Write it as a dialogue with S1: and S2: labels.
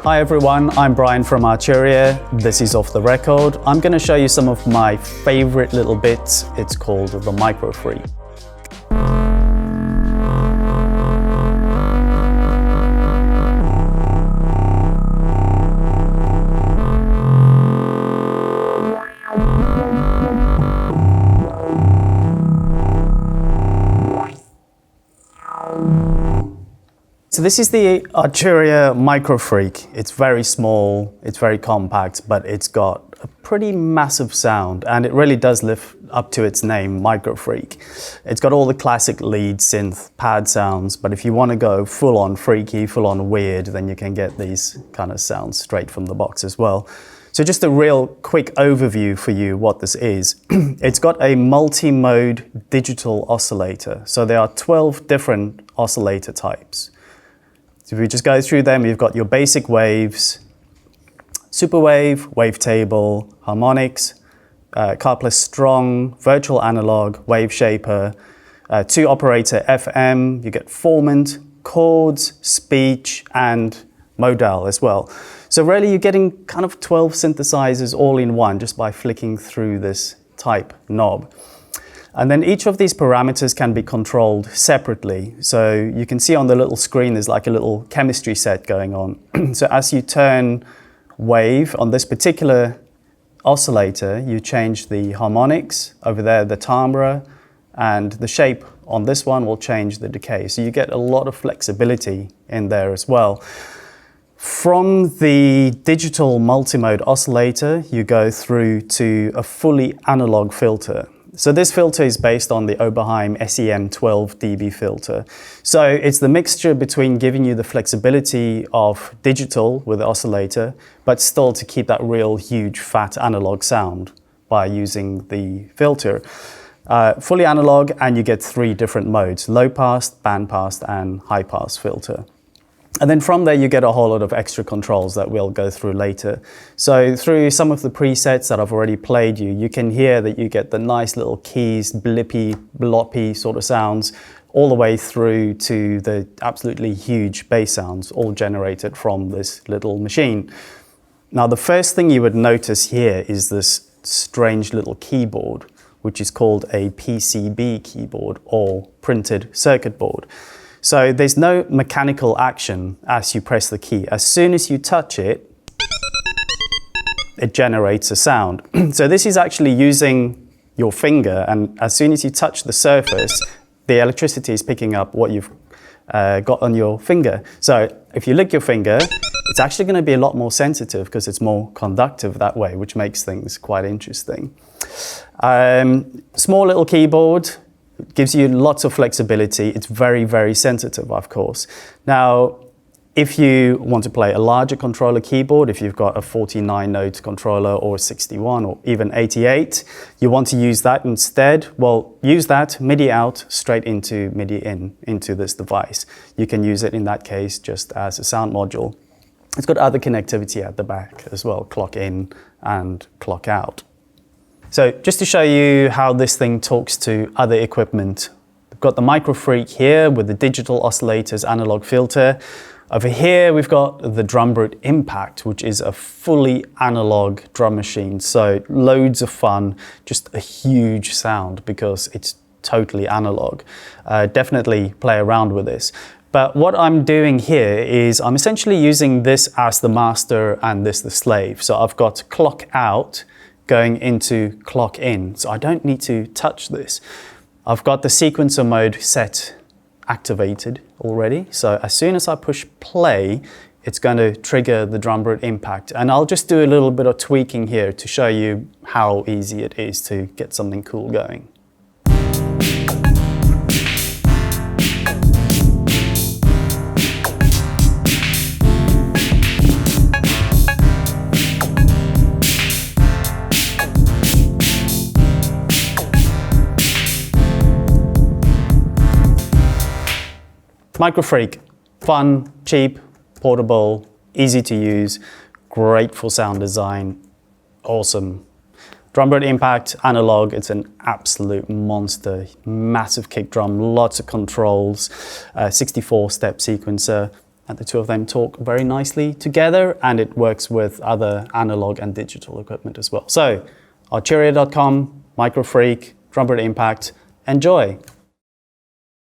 S1: Hi everyone, I'm Bryan from Arturia. This is Off the Record. I'm going to show you some of my favorite little bits. It's called the Microfreak. So this is the Arturia Microfreak. It's very small, it's very compact, but it's got a pretty massive sound, and it really does live up to its name, Microfreak. It's got all the classic lead synth pad sounds, but if you want to go full on freaky, full on weird, then you can get these kind of sounds straight from the box as well. So just a real quick overview for you what this is. It's got a multi-mode digital oscillator. So there are 12 different oscillator types. So if we just go through them, you've got your basic waves, superwave, wavetable, harmonics, Carplus strong, virtual analog, wave shaper, 2-operator FM, you get formant, chords, speech, and modal as well. So really you're getting kind of 12 synthesizers all in one just by flicking through this type knob. And then each of these parameters can be controlled separately. So you can see on the little screen there's like a little chemistry set going on. So as you turn wave on this particular oscillator, you change the harmonics, over there the timbre, and the shape on this one will change the decay. So you get a lot of flexibility in there as well. From the digital multimode oscillator, you go through to a fully analog filter. So this filter is based on the Oberheim SEM12 dB filter. So it's the mixture between giving you the flexibility of digital with the oscillator, but still to keep that real huge fat analog sound by using the filter. Fully analog, and you get 3 different modes: low pass, band pass, and high pass filter. And then from there you get a whole lot of extra controls that we'll go through later. So through some of the presets that I've already played you can hear that you get the nice little keys, blippy, bloppy sort of sounds, all the way through to the absolutely huge bass sounds, all generated from this little machine. Now the first thing you would notice here is this strange little keyboard, which is called a Pcb keyboard, or printed circuit board. So there's no mechanical action as you press the key. As soon as you touch it, it generates a sound. So this is actually using your finger, and as soon as you touch the surface, the electricity is picking up what you've got on your finger. So if you lick your finger, it's actually going to be a lot more sensitive because it's more conductive that way, which makes things quite interesting. Small little keyboard. Gives you lots of flexibility. It's very, very sensitive, of course. Now, if you want to play a larger controller keyboard, if you've got a 49-note controller or 61 or even 88, you want to use that instead, well, use that MIDI out straight into MIDI in, into this device. You can use it in that case just as a sound module. It's got other connectivity at the back as well, clock in and clock out. So just to show you how this thing talks to other equipment, we've got the Microfreak here with the digital oscillators analog filter. Over here we've got the Drum Brute Impact, which is a fully analog drum machine. So loads of fun, just a huge sound because it's totally analog. Definitely play around with this. But what I'm doing here is I'm essentially using this as the master and this the slave. So I've got clock out going into clock in. So I don't need to touch this. I've got the sequencer mode set activated already. So as soon as I push play, it's going to trigger the Drum Brute Impact. And I'll just do a little bit of tweaking here to show you how easy it is to get something cool going. Microfreak, fun, cheap, portable, easy to use, great for sound design, awesome. Drum Brute Impact, analog, it's an absolute monster, massive kick drum, lots of controls, 64-step sequencer, and the two of them talk very nicely together, and it works with other analog and digital equipment as well. So, Arturia.com, Microfreak, Trumpet Impact, enjoy!